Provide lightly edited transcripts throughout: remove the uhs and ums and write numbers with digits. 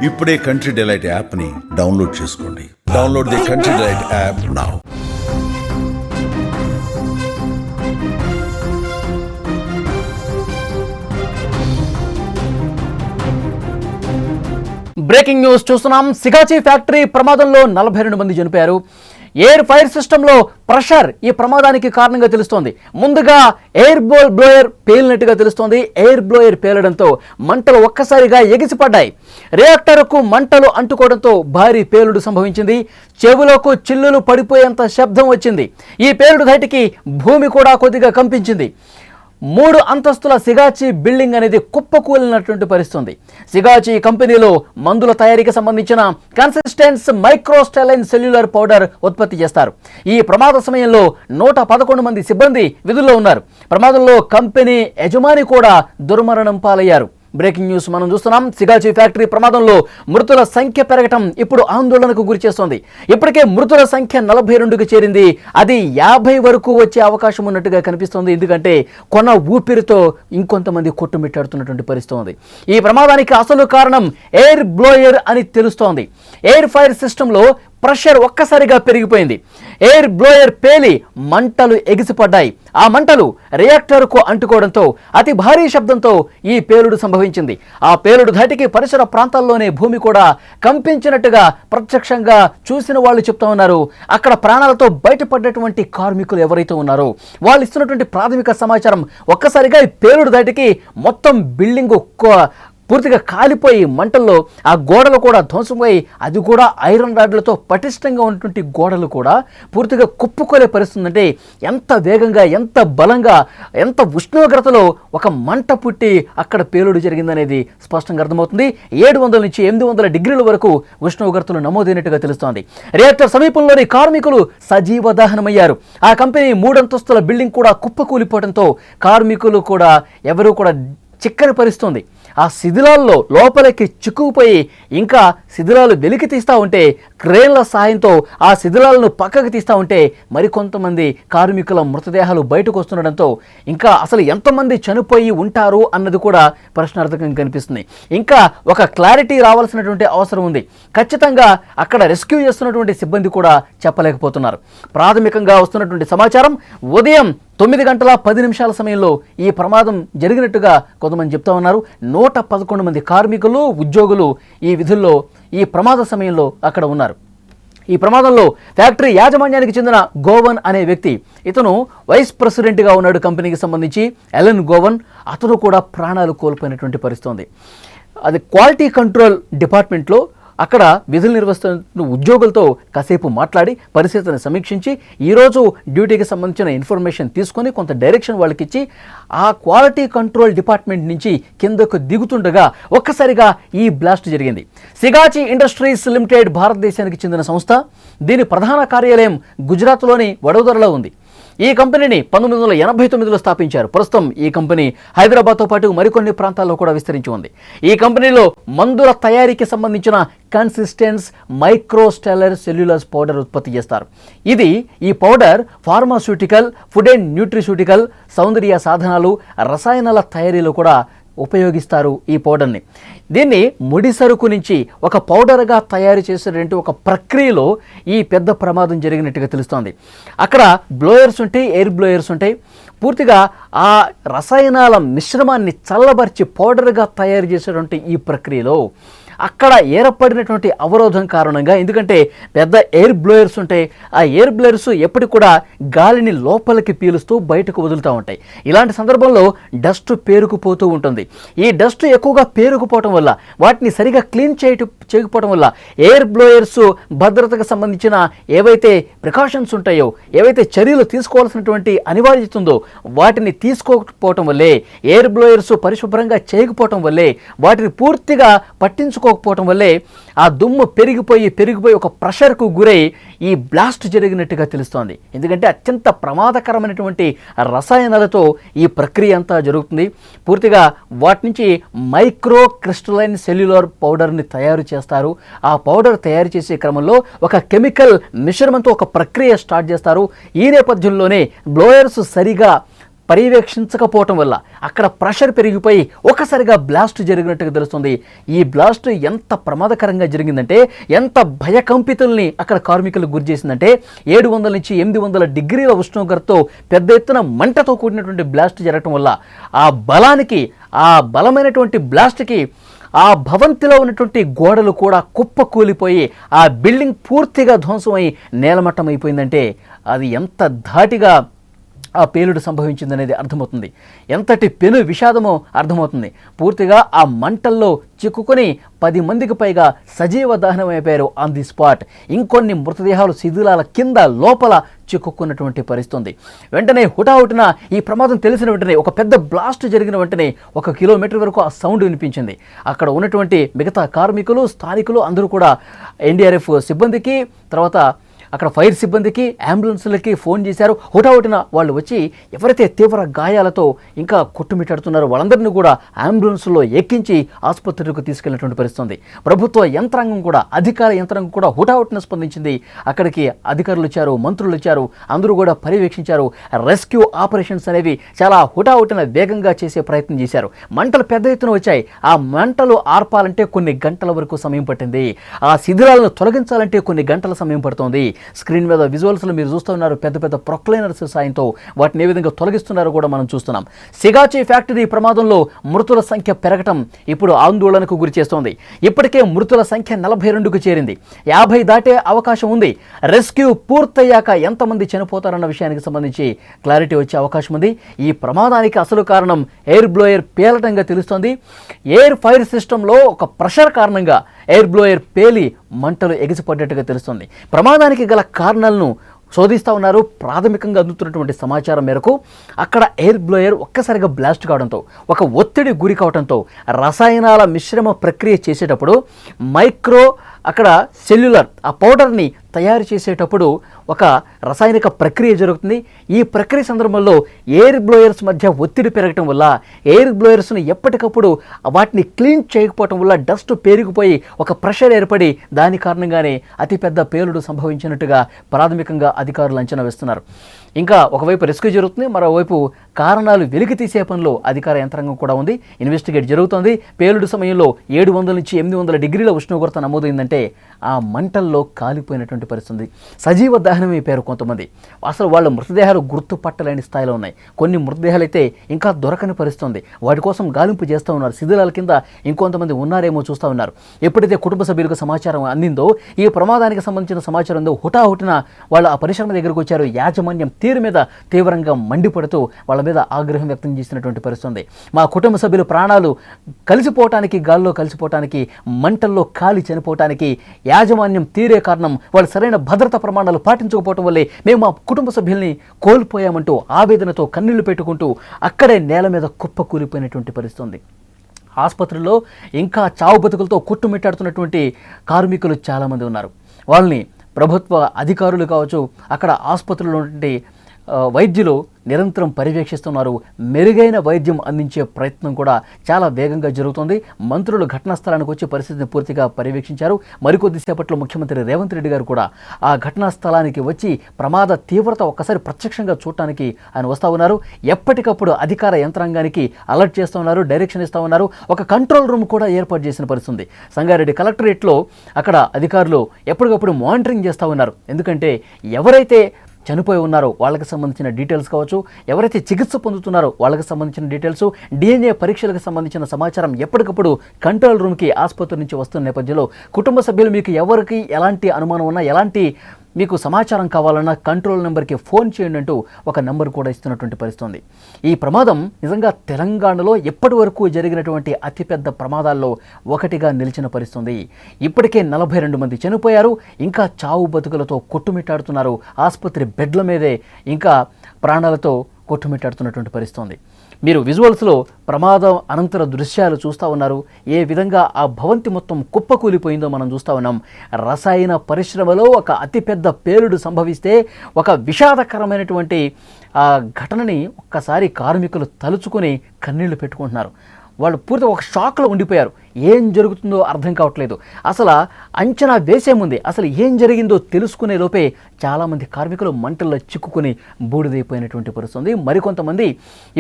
ఇప్పుడే country delight యాప్ని download చేసుకోండి. Download the country delight app now. Breaking news చూస్తున్నాం. సిగాచి ఫ్యాక్టరీ ప్రమాదంలో 42 మంది చనిపోయారు. ఎయిర్ ఫైర్ సిస్టంలో ప్రెషర్ ఈ ప్రమాదానికి కారణంగా తెలుస్తోంది. ముందుగా ఎయిర్ బ్లోయర్ పేలినట్టుగా తెలుస్తోంది. ఎయిర్ బ్లోయర్ పేలడంతో మంటలు ఒక్కసారిగా ఎగిసిపడ్డాయి. రియాక్టర్కు మంటలు అంటుకోవడంతో భారీ పేలుడు సంభవించింది. చెవులకు చిల్లులు పడిపోయేంత శబ్దం వచ్చింది. ఈ పేలుడు ధాటికి భూమి కూడా కొద్దిగా కంపించింది. 3 అంతస్తుల సిగాచి బిల్డింగ్ అనేది కుప్పకూలినటువంటి పరిస్థితుంది. సిగాచి కంపెనీలో మందుల తయారీకి సంబంధించిన కన్సిస్టెన్స్ మైక్రోస్టెలైన్ సెల్యులర్ పౌడర్ ఉత్పత్తి చేస్తారు. ఈ ప్రమాద సమయంలో 111 మంది సిబ్బంది విధుల్లో ఉన్నారు. ప్రమాదంలో కంపెనీ యజమాని కూడా దుర్మరణం పాలయ్యారు. బ్రేకింగ్ న్యూస్ మనం చూస్తున్నాం. సిగాచి ఫ్యాక్టరీ ప్రమాదంలో మృతుల సంఖ్య పెరగటం ఇప్పుడు ఆందోళనకు గురి చేస్తోంది. ఇప్పటికే మృతుల సంఖ్య 42కి చేరింది. అది 50 వరకు వచ్చే అవకాశం ఉన్నట్టుగా కనిపిస్తోంది. ఎందుకంటే కొన ఊపిరితో ఇంకొంతమంది కొట్టుమిట్టాడుతున్నటువంటి పరిస్థితి ఉంది. ఈ ప్రమాదానికి అసలు కారణం ఎయిర్ బ్లోయర్ అని తెలుస్తోంది. ఎయిర్ ఫైర్ సిస్టంలో ప్రెషర్ ఒక్కసారిగా పెరిగిపోయింది. ఎయిర్ బ్లోయర్ పేలి మంటలు ఎగిసిపడ్డాయి. ఆ మంటలు రియాక్టర్కు అంటుకోవడంతో అతి భారీ శబ్దంతో ఈ పేలుడు సంభవించింది. ఆ పేలుడు ధాటికి పరిసర ప్రాంతాల్లోనే భూమి కూడా కంపించినట్టుగా ప్రత్యక్షంగా చూసిన వాళ్ళు చెప్తా ఉన్నారు. అక్కడ ప్రాణాలతో బయటపడ్డటువంటి కార్మికులు ఎవరైతే ఉన్నారో వాళ్ళు ఇస్తున్నటువంటి ప్రాథమిక సమాచారం ఒక్కసారిగా ఈ పేలుడు ధాటికి మొత్తం బిల్డింగు పూర్తిగా కాలిపోయి మంటల్లో ఆ గోడలు కూడా ధ్వంసమై, అది కూడా ఐరన్ రాడ్లతో పటిష్టంగా ఉన్నటువంటి గోడలు కూడా పూర్తిగా కుప్పుకోలే పరిస్థితి. అంటే ఎంత వేగంగా, ఎంత బలంగా, ఎంత ఉష్ణోగ్రతలో ఒక మంట పుట్టి అక్కడ పేలుడు జరిగిందనేది స్పష్టంగా అర్థమవుతుంది. 700 నుంచి 800 డిగ్రీల వరకు ఉష్ణోగ్రతలు నమోదైనట్టుగా తెలుస్తోంది. రియాక్టర్ సమీపంలోని కార్మికులు సజీవ దహనమయ్యారు. ఆ కంపెనీ 3 అంతస్తుల బిల్డింగ్ కూడా కుప్పకూలిపోవడంతో కార్మికులు కూడా ఎవరు కూడా చిక్కని పరిస్థితుంది. ఆ శిథిలాల్లో లోపలికి చిక్కుకుపోయి ఇంకా శిథిలాలు వెలికి తీస్తూ ఉంటే, క్రేన్ల సాయంతో ఆ శిథిలాలను పక్కకు తీస్తూ ఉంటే మరికొంతమంది కార్మికుల మృతదేహాలు బయటకు వస్తుండడంతో ఇంకా అసలు ఎంతమంది చనిపోయి ఉంటారు అన్నది కూడా ప్రశ్నార్థకంగా కనిపిస్తుంది. ఇంకా ఒక క్లారిటీ రావాల్సినటువంటి అవసరం ఉంది. ఖచ్చితంగా అక్కడ రెస్క్యూ చేస్తున్నటువంటి సిబ్బంది కూడా చెప్పలేకపోతున్నారు. ప్రాథమికంగా వస్తున్నటువంటి సమాచారం ఉదయం 9 గంటల 10 నిమిషాల సమయంలో ఈ ప్రమాదం జరిగినట్టుగా కొంతమంది చెప్తా ఉన్నారు. 111 మంది కార్మికులు, ఉద్యోగులు ఈ విధుల్లో ఈ ప్రమాద సమయంలో అక్కడ ఉన్నారు. ఈ ప్రమాదంలో ఫ్యాక్టరీ యాజమాన్యానికి చెందిన గోవన్ అనే వ్యక్తి, ఇతను వైస్ ప్రెసిడెంట్గా ఉన్నాడు కంపెనీకి సంబంధించి, ఎలెన్ గోవన్. అతను కూడా ప్రాణాలు కోల్పోయినటువంటి పరిస్థితి ఉంది. అది క్వాలిటీ కంట్రోల్ డిపార్ట్మెంట్లో అక్కడ విధులు నిర్వహిస్తున్న ఉద్యోగులతో కాసేపు మాట్లాడి పరిస్థితిని సమీక్షించి ఈరోజు డ్యూటీకి సంబంధించిన ఇన్ఫర్మేషన్ తీసుకొని కొంత డైరెక్షన్ వాళ్ళకి ఇచ్చి ఆ క్వాలిటీ కంట్రోల్ డిపార్ట్మెంట్ నుంచి కిందకు దిగుతుండగా ఒక్కసారిగా ఈ బ్లాస్ట్ జరిగింది. సిగాచి ఇండస్ట్రీస్ లిమిటెడ్ భారతదేశానికి చెందిన సంస్థ. దీని ప్రధాన కార్యాలయం గుజరాత్లోని వడోదరలో ఉంది. ఈ కంపెనీని 1989లో స్థాపించారు. ప్రస్తుతం ఈ కంపెనీ హైదరాబాద్తో పాటు మరికొన్ని ప్రాంతాల్లో కూడా విస్తరించి ఉంది. ఈ కంపెనీలో మందుల తయారీకి సంబంధించిన కన్సిస్టెన్స్ మైక్రోస్టెలర్ సెల్యులర్ పౌడర్ ఉత్పత్తి చేస్తారు. ఈ పౌడర్ ఫార్మాస్యూటికల్, ఫుడ్ అండ్ న్యూట్రిస్యూటికల్, సౌందర్య సాధనాలు, రసాయనాల తయారీలో కూడా ఉపయోగిస్తారు ఈ పౌడర్ని. దీన్ని ముడి సరుకు నుంచి ఒక పౌడర్గా తయారు చేసేటువంటి ఒక ప్రక్రియలో ఈ పెద్ద ప్రమాదం జరిగినట్టుగా తెలుస్తోంది. అక్కడ బ్లోయర్స్ ఉంటాయి, ఎయిర్ బ్లోయర్స్ ఉంటాయి. పూర్తిగా ఆ రసాయనాల మిశ్రమాన్ని చల్లబరిచి పౌడర్గా తయారు చేసేటువంటి ఈ ప్రక్రియలో అక్కడ ఏర్పడినటువంటి అవరోధం కారణంగా, ఎందుకంటే పెద్ద ఎయిర్ బ్లోయర్స్ ఉంటాయి, ఆ ఎయిర్ బ్లోయర్స్ ఎప్పటికి కూడా గాలిని లోపలికి పీలుస్తూ బయటకు వదులుతూ ఉంటాయి. ఇలాంటి సందర్భంలో డస్ట్ పేరుకుపోతూ ఉంటుంది. ఈ డస్ట్ ఎక్కువగా పేరుకుపోవటం వల్ల, వాటిని సరిగా క్లీన్ చేయకపోవడం వల్ల ఎయిర్ బ్లోయర్స్ భద్రతకు సంబంధించిన ఏవైతే ప్రికాషన్స్ ఉంటాయో, ఏవైతే చర్యలు తీసుకోవాల్సినటువంటి అనివార్యత ఉందో వాటిని తీసుకోకపోవటం వల్లే, ఎయిర్ బ్లోయర్స్ పరిశుభ్రంగా చేయకపోవటం వల్లే, వాటిని పూర్తిగా పట్టించుకోకపోవటం వల్లే ఆ దుమ్ము పెరిగిపోయి ఒక ప్రెషర్కు గురై ఈ బ్లాస్ట్ జరిగినట్టుగా తెలుస్తోంది. ఎందుకంటే అత్యంత ప్రమాదకరమైనటువంటి రసాయనాలతో ఈ ప్రక్రియ అంతా జరుగుతుంది. పూర్తిగా వాటి నుంచి మైక్రో క్రిస్టలైన్ సెల్యులర్ పౌడర్ని తయారు చేస్తారు. ఆ పౌడర్ తయారు చేసే క్రమంలో ఒక కెమికల్ మిశ్రమంతో ఒక ప్రక్రియ స్టార్ట్ చేస్తారు. ఈ నేపథ్యంలోనే బ్లోయర్స్ సరిగా పర్యవేక్షించకపోవటం వల్ల అక్కడ ప్రెషర్ పెరిగిపోయి ఒకసారిగా బ్లాస్ట్ జరిగినట్టుగా తెలుస్తుంది. ఈ బ్లాస్ట్ ఎంత ప్రమాదకరంగా జరిగిందంటే, ఎంత భయకంపితుల్ని అక్కడ కార్మికులకు గురి చేసిందంటే 700 నుంచి 800 డిగ్రీల ఉష్ణోగ్రతతో పెద్ద ఎత్తున మంటతో కూడినటువంటి బ్లాస్ట్ జరగటం వల్ల ఆ బలానికి, ఆ బలమైనటువంటి బ్లాస్ట్కి ఆ భవంతిలో ఉన్నటువంటి గోడలు కూడా కుప్పకూలిపోయి ఆ బిల్డింగ్ పూర్తిగా ధ్వంసమై నేలమట్టం అయిపోయిందంటే అది ఎంత ధాటిగా ఆ పేలుడు సంభవించిందనేది అర్థమవుతుంది. ఎంతటి పెను విషాదమో అర్థమవుతుంది. పూర్తిగా ఆ మంటల్లో చిక్కుకొని 10 మందికి పైగా సజీవ దహనమైపోయారు ఆన్ ది స్పాట్. ఇంకొన్ని మృతదేహాలు శిథిలాల కింద లోపల చిక్కుకున్నటువంటి పరిస్థితి. వెంటనే హుటాహుటిన ఈ ప్రమాదం తెలిసిన వెంటనే, ఒక పెద్ద బ్లాస్ట్ జరిగిన వెంటనే 1 కిలోమీటర్ వరకు ఆ సౌండ్ వినిపించింది. అక్కడ ఉన్నటువంటి మిగతా కార్మికులు, స్థానికులు అందరూ కూడా ఎన్డీఆర్ఎఫ్ సిబ్బందికి, తర్వాత అక్కడ ఫైర్ సిబ్బందికి, అంబులెన్స్లకి ఫోన్ చేశారు. హుటాహుటిన వాళ్ళు వచ్చి ఎవరైతే తీవ్ర గాయాలతో ఇంకా కొట్టుమిట్టాడుతున్నారో వాళ్ళందరినీ కూడా అంబులెన్స్లో ఎక్కించి ఆసుపత్రికి తీసుకెళ్లినటువంటి పరిస్థితి. ప్రభుత్వ యంత్రాంగం కూడా, అధికార యంత్రాంగం కూడా హుటాహుటిన స్పందించింది. అక్కడికి అధికారులు వచ్చారు, మంత్రులు వచ్చారు, అందరూ కూడా పర్యవేక్షించారు. రెస్క్యూ ఆపరేషన్స్ అనేవి చాలా హుటాహుటిన వేగంగా చేసే ప్రయత్నం చేశారు. మంటలు పెద్ద ఎత్తున వచ్చాయి. ఆ మంటలు ఆర్పాలంటే కొన్ని గంటల వరకు సమయం పట్టింది. ఆ శిథిలాలను తొలగించాలంటే కొన్ని గంటల సమయం పడుతోంది. స్క్రీన్ మీద విజువల్స్లో మీరు చూస్తూ ఉన్నారు. పెద్ద పెద్ద ప్రొక్లైనర్స్ సాయంతో వాటిని ఏ విధంగా తొలగిస్తున్నారో కూడా మనం చూస్తున్నాం. సిగాచి ఫ్యాక్టరీ ప్రమాదంలో మృతుల సంఖ్య పెరగటం ఇప్పుడు ఆందోళనకు గురి చేస్తోంది. ఇప్పటికే మృతుల సంఖ్య 42కు చేరింది. 50 దాటే అవకాశం ఉంది. రెస్క్యూ పూర్తయ్యాక ఎంతమంది చనిపోతారన్న విషయానికి సంబంధించి క్లారిటీ వచ్చే అవకాశం ఉంది. ఈ ప్రమాదానికి అసలు కారణం ఎయిర్ బ్లోయర్ పేలటంగా తెలుస్తోంది. ఎయిర్ ఫైర్ సిస్టంలో ఒక ప్రెషర్ కారణంగా ఎయిర్ బ్లోయర్ పేలి మంటలు ఎగిసిపడ్డట్టుగా తెలుస్తుంది. ప్రమాదానికి గల కారణాలను శోధిస్తూ ఉన్నారు. ప్రాథమికంగా అందుతున్నటువంటి సమాచారం మేరకు అక్కడ ఎయిర్ బ్లోయర్ ఒక్కసారిగా బ్లాస్ట్ కావడంతో, ఒక ఒత్తిడి గురి కావడంతో రసాయనాల మిశ్రమ ప్రక్రియ చేసేటప్పుడు మైక్రో అక్కడ సెల్యులర్ ఆ పౌడర్ని తయారు చేసేటప్పుడు ఒక రసాయనిక ప్రక్రియ జరుగుతుంది. ఈ ప్రక్రియ సందర్భంలో ఎయిర్ బ్లోయర్స్ మధ్య ఒత్తిడి పెరగటం వల్ల ఎయిర్ బ్లోయర్స్ని ఎప్పటికప్పుడు వాటిని క్లీన్ చేయకపోవటం వల్ల డస్ట్ పేరుకుపోయి ఒక ప్రెషర్ ఏర్పడి దాని కారణంగానే అతిపెద్ద పేలుడు సంభవించినట్టుగా ప్రాథమికంగా అధికారులు అంచనా వేస్తున్నారు. ఇంకా ఒకవైపు రెస్క్యూ జరుగుతుంది, మరోవైపు కారణాలు వెలికి తీసే పనిలో అధికార యంత్రాంగం కూడా ఉంది. ఇన్వెస్టిగేట్ జరుగుతోంది. పేలుడు సమయంలో 700 నుంచి 800 డిగ్రీల ఉష్ణోగ్రత నమోదైందంటే ఆ మంటల్లో కాలిపోయినటువంటి పరిస్థితి. సజీవ దహనమైపోయారు కొంతమంది. అసలు వాళ్ళ మృతదేహాలు గుర్తుపట్టలేని స్థాయిలో ఉన్నాయి. కొన్ని మృతదేహాలు అయితే ఇంకా దొరకని పరిస్థితి. వాటి కోసం గాలింపు చేస్తూ ఉన్నారు. శిథిలాల కింద ఇంకొంతమంది ఉన్నారేమో చూస్తూ ఉన్నారు. ఎప్పుడైతే కుటుంబ సభ్యులకు సమాచారం అందిందో, ఈ ప్రమాదానికి సంబంధించిన సమాచారం ఉందో, హుటాహుటిన వాళ్ళు ఆ పరిశ్రమ దగ్గరకు వచ్చారు. యాజమాన్యం తీరు మీద తీవ్రంగా మండిపడుతూ వాళ్ళ మీద ఆగ్రహం వ్యక్తం చేసినటువంటి పరిస్థితి. మా కుటుంబ సభ్యులు ప్రాణాలు కలిసిపోవటానికి, గాల్లో కలిసిపోవటానికి, మంటల్లో కాలి చనిపోవటానికి యాజమాన్యం తీరే కారణం. వాళ్ళు సరైన భద్రతా ప్రమాణాలు పాటించకపోవటం వల్లే మేము మా కుటుంబ సభ్యుల్ని కోల్పోయామంటూ ఆవేదనతో కన్నీళ్లు పెట్టుకుంటూ అక్కడే నేల మీద కుప్ప కూలిపోయినటువంటి పరిస్థితి. ఆసుపత్రుల్లో ఇంకా చావు బతుకులతో కొట్టుమిట్టాడుతున్నటువంటి కార్మికులు చాలామంది ఉన్నారు. వాళ్ళని ప్రభుత్వ అధికారులు కావచ్చు, అక్కడ ఆసుపత్రుల్లో ఉన్నటువంటి వైద్యులు నిరంతరం పర్యవేక్షిస్తున్నారు. మెరుగైన వైద్యం అందించే ప్రయత్నం కూడా చాలా వేగంగా జరుగుతుంది. మంత్రులు ఘటనా స్థలానికి వచ్చి పరిస్థితిని పూర్తిగా పర్యవేక్షించారు. మరికొద్దిసేపట్లో ముఖ్యమంత్రి రేవంత్ రెడ్డి గారు కూడా ఆ ఘటనా స్థలానికి వచ్చి ప్రమాద తీవ్రత ఒక్కసారి ప్రత్యక్షంగా చూడటానికి ఆయన వస్తూ ఉన్నారు. ఎప్పటికప్పుడు అధికార యంత్రాంగానికి అలర్ట్ చేస్తూ ఉన్నారు, డైరెక్షన్ ఇస్తూ ఉన్నారు. ఒక కంట్రోల్ రూమ్ కూడా ఏర్పాటు చేసిన పరిస్థితి. సంగారెడ్డి కలెక్టరేట్లో అక్కడ అధికారులు ఎప్పటికప్పుడు మానిటరింగ్ చేస్తూ ఉన్నారు. ఎందుకంటే ఎవరైతే చనిపోయి ఉన్నారో వాళ్ళకి సంబంధించిన డీటెయిల్స్ కావచ్చు, ఎవరైతే చికిత్స పొందుతున్నారో వాళ్ళకి సంబంధించిన డీటెయిల్స్, DNA పరీక్షలకు సంబంధించిన సమాచారం ఎప్పటికప్పుడు కంట్రోల్ రూమ్కి ఆసుపత్రి నుంచి వస్తున్న నేపథ్యంలో కుటుంబ సభ్యులు మీకు ఎవరికి ఎలాంటి అనుమానం ఉన్నా, ఎలాంటి మీకు సమాచారం కావాలన్నా కంట్రోల్ నెంబర్కి ఫోన్ చేయండి అంటూ ఒక నెంబర్ కూడా ఇస్తున్నటువంటి పరిస్థితి. ఈ ప్రమాదం నిజంగా తెలంగాణలో ఎప్పటి వరకు జరిగినటువంటి అతిపెద్ద ప్రమాదాల్లో ఒకటిగా నిలిచిన పరిస్థితి. ఇప్పటికే 42 మంది చనిపోయారు. ఇంకా చావు బతుకులతో కొట్టుమిట్టాడుతున్నారు. ఆసుపత్రి బెడ్ల మీదే ఇంకా ప్రాణాలతో కొట్టుమిట్టాడుతున్నటువంటి పరిస్థితి. మీరు విజువల్స్లో ప్రమాదం అనంతర దృశ్యాలు చూస్తూ ఉన్నారు. ఏ విధంగా ఆ భవంతి మొత్తం కుప్పకూలిపోయిందో మనం చూస్తూ ఉన్నాం. రసాయన పరిశ్రమలో ఒక అతిపెద్ద పేలుడు సంభవిస్తే ఒక విషాదకరమైనటువంటి ఆ ఘటనని ఒక్కసారి కార్మికులు తలుచుకొని కన్నీళ్లు పెట్టుకుంటున్నారు. వాళ్ళు పూర్తిగా ఒక షాక్లో ఉండిపోయారు. ఏం జరుగుతుందో అర్థం కావట్లేదు. అసలు అంచనా వేసే ముందే అసలు ఏం జరిగిందో తెలుసుకునే లోపే చాలామంది కార్మికులు మంటల్లో చిక్కుకుని బూడిదైపోయినటువంటి పరిస్థితుంది. మరికొంతమంది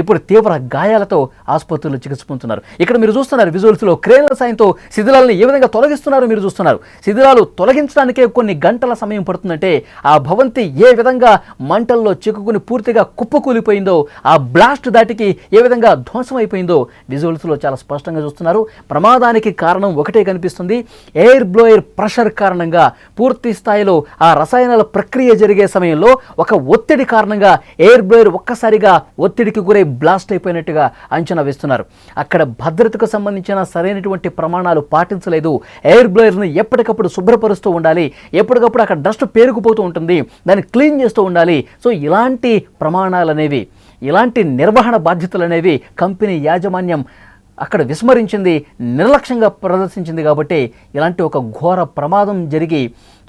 ఇప్పుడు తీవ్ర గాయాలతో ఆసుపత్రుల్లో చికిత్స పొందుతున్నారు. ఇక్కడ మీరు చూస్తున్నారు విజువల్స్లో క్రేన్ల సాయంతో శిథిలాలను ఏ విధంగా తొలగిస్తున్నారో మీరు చూస్తున్నారు. శిథిలాలు తొలగించడానికే కొన్ని గంటల సమయం పడుతుందంటే ఆ భవంతి ఏ విధంగా మంటల్లో చిక్కుకుని పూర్తిగా కుప్పకూలిపోయిందో, ఆ బ్లాస్ట్ దాటికి ఏ విధంగా ధ్వంసం అయిపోయిందో విజువల్స్లో చాలా స్పష్టంగా చూస్తున్నారు. ప్రమాదానికి కారణం ఒకటే కనిపిస్తుంది. ఎయిర్ బ్లోయర్ ప్రెషర్ కారణంగా పూర్తి స్థాయిలో ఆ రసాయనాల ప్రక్రియ జరిగే సమయంలో ఒక ఒత్తిడి కారణంగా ఎయిర్ బ్లోయర్ ఒక్కసారిగా ఒత్తిడికి గురై బ్లాస్ట్ అయిపోయినట్టుగా అంచనా వేస్తున్నారు. అక్కడ భద్రతకు సంబంధించిన సరైనటువంటి ప్రమాణాలు పాటించలేదు. ఎయిర్ బ్లోయర్ని ఎప్పటికప్పుడు శుభ్రపరుస్తూ ఉండాలి, ఎప్పటికప్పుడు అక్కడ డస్ట్ పేరుకుపోతూ ఉంటుంది, దాన్ని క్లీన్ చేస్తూ ఉండాలి. సో ఇలాంటి ప్రమాణాలు అనేవి, ఇలాంటి నిర్వహణ బాధ్యతలు అనేవి కంపెనీ యాజమాన్యం అక్కడ విస్మరించింది, నిర్లక్ష్యంగా ప్రదర్శించింది. కాబట్టి ఇలాంటి ఒక ఘోర ప్రమాదం జరిగి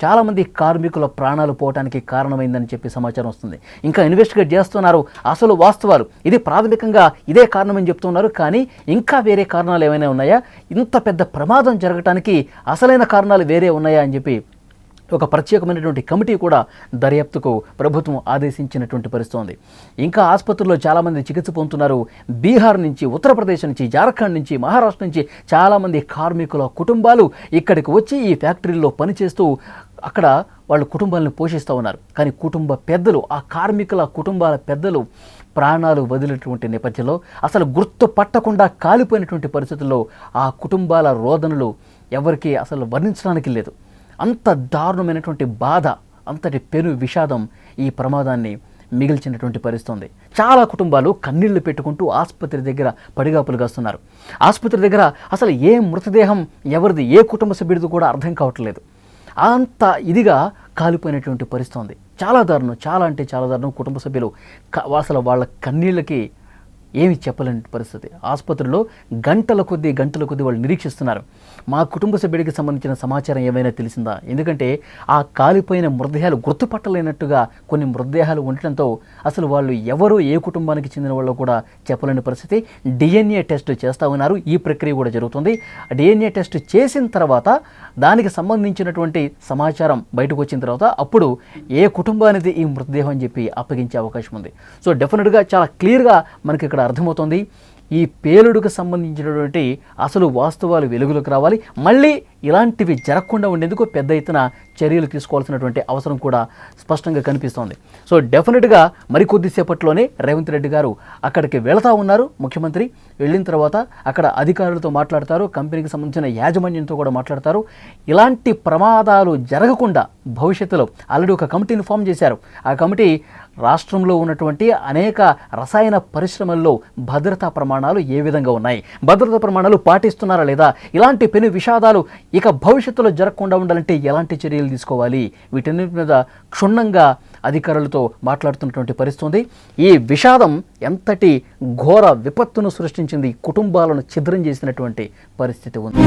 చాలామంది కార్మికుల ప్రాణాలు పోవడానికి కారణమైందని చెప్పి సమాచారం వస్తుంది. ఇంకా ఇన్వెస్టిగేట్ చేస్తున్నారు అసలు వాస్తవాలు. ఇది ప్రాథమికంగా ఇదే కారణమని చెప్తున్నారు. కానీ ఇంకా వేరే కారణాలు ఏమైనా ఉన్నాయా, ఇంత పెద్ద ప్రమాదం జరగడానికి అసలైన కారణాలు వేరే ఉన్నాయా అని చెప్పి ఒక ప్రత్యేకమైనటువంటి కమిటీ కూడా దర్యాప్తుకు ప్రభుత్వం ఆదేశించినటువంటి పరిస్థితి. ఇంకా ఆసుపత్రుల్లో చాలామంది చికిత్స పొందుతున్నారు. బీహార్ నుంచి, ఉత్తరప్రదేశ్ నుంచి, జార్ఖండ్ నుంచి, మహారాష్ట్ర నుంచి చాలామంది కార్మికుల కుటుంబాలు ఇక్కడికి వచ్చి ఈ ఫ్యాక్టరీల్లో పనిచేస్తూ అక్కడ వాళ్ళ కుటుంబాలను పోషిస్తూ ఉన్నారు. కానీ కుటుంబ పెద్దలు, ఆ కార్మికుల కుటుంబాల పెద్దలు ప్రాణాలు వదిలేటువంటి నేపథ్యంలో అసలు గుర్తు పట్టకుండా కాలిపోయినటువంటి పరిస్థితుల్లో ఆ కుటుంబాల రోదనలు ఎవరికి అసలు వర్ణించడానికి లేదు. అంత దారుణమైనటువంటి బాధ, అంతటి పెను విషాదం ఈ ప్రమాదాన్ని మిగిల్చినటువంటి పరిస్థితి. చాలా కుటుంబాలు కన్నీళ్లు పెట్టుకుంటూ ఆసుపత్రి దగ్గర పడిగాపులు కాస్తున్నారు. ఆసుపత్రి దగ్గర అసలు ఏ మృతదేహం ఎవరిది, ఏ కుటుంబ సభ్యుడిది కూడా అర్థం కావట్లేదు. అంత ఇదిగా కాలిపోయినటువంటి పరిస్థితి. చాలా దారుణం, చాలా అంటే చాలా దారుణం. కుటుంబ సభ్యులు అసలు వాళ్ళ కన్నీళ్ళకి ఏమి చెప్పలేని పరిస్థితి. ఆసుపత్రిలో గంటల కొద్దీ వాళ్ళు నిరీక్షిస్తున్నారు. మా కుటుంబ సభ్యుడికి సంబంధించిన సమాచారం ఏమైనా తెలిసిందా? ఎందుకంటే ఆ కాలిపోయిన మృతదేహాలు గుర్తుపట్టలేనట్టుగా కొన్ని మృతదేహాలు ఉండటంతో అసలు వాళ్ళు ఎవరు, ఏ కుటుంబానికి చెందిన వాళ్ళు కూడా చెప్పలేని పరిస్థితి. డిఎన్ఏ టెస్ట్ చేస్తూ ఉన్నారు. ఈ ప్రక్రియ కూడా జరుగుతుంది. డిఎన్ఏ టెస్ట్ చేసిన తర్వాత దానికి సంబంధించినటువంటి సమాచారం బయటకు వచ్చిన తర్వాత అప్పుడు ఏ కుటుంబానిది ఈ మృతదేహం అని చెప్పి అప్పగించే అవకాశం ఉంది. సో డెఫినెట్గా చాలా క్లియర్గా మనకి ఇక్కడ అర్థమవుతుంది. ఈ పేలుడుకు సంబంధించినటువంటి అసలు వాస్తవాలు వెలుగులోకి రావాలి. మళ్ళీ ఇలాంటివి జరగకుండా ఉండేందుకు పెద్ద ఎత్తున చర్యలు తీసుకోవాల్సినటువంటి అవసరం కూడా స్పష్టంగా కనిపిస్తోంది. సో డెఫినెట్గా మరికొద్దిసేపట్లోనే రేవంత్ రెడ్డి గారు అక్కడికి వెళతా ఉన్నారు. ముఖ్యమంత్రి వెళ్ళిన తర్వాత అక్కడ అధికారులతో మాట్లాడతారు, కంపెనీకి సంబంధించిన యాజమాన్యంతో కూడా మాట్లాడతారు. ఇలాంటి ప్రమాదాలు జరగకుండా భవిష్యత్తులో ఆల్రెడీ ఒక కమిటీని ఫామ్ చేశారు. ఆ కమిటీ రాష్ట్రంలో ఉన్నటువంటి అనేక రసాయన పరిశ్రమల్లో భద్రతా ప్రమాణాలు ఏ విధంగా ఉన్నాయి, భద్రతా ప్రమాణాలు పాటిస్తున్నారా లేదా, ఇలాంటి పెను విషాదాలు ఇక భవిష్యత్తులో జరగకుండా ఉండాలంటే ఎలాంటి చర్యలు తీసుకోవాలి, వీటన్నిటి మీద క్షుణ్ణంగా అధికారులతో మాట్లాడుతున్నటువంటి పరిస్థితి. ఈ విషాదం ఎంతటి ఘోర విపత్తును సృష్టించింది, కుటుంబాలను ఛిద్రం చేసినటువంటి పరిస్థితి ఉంది.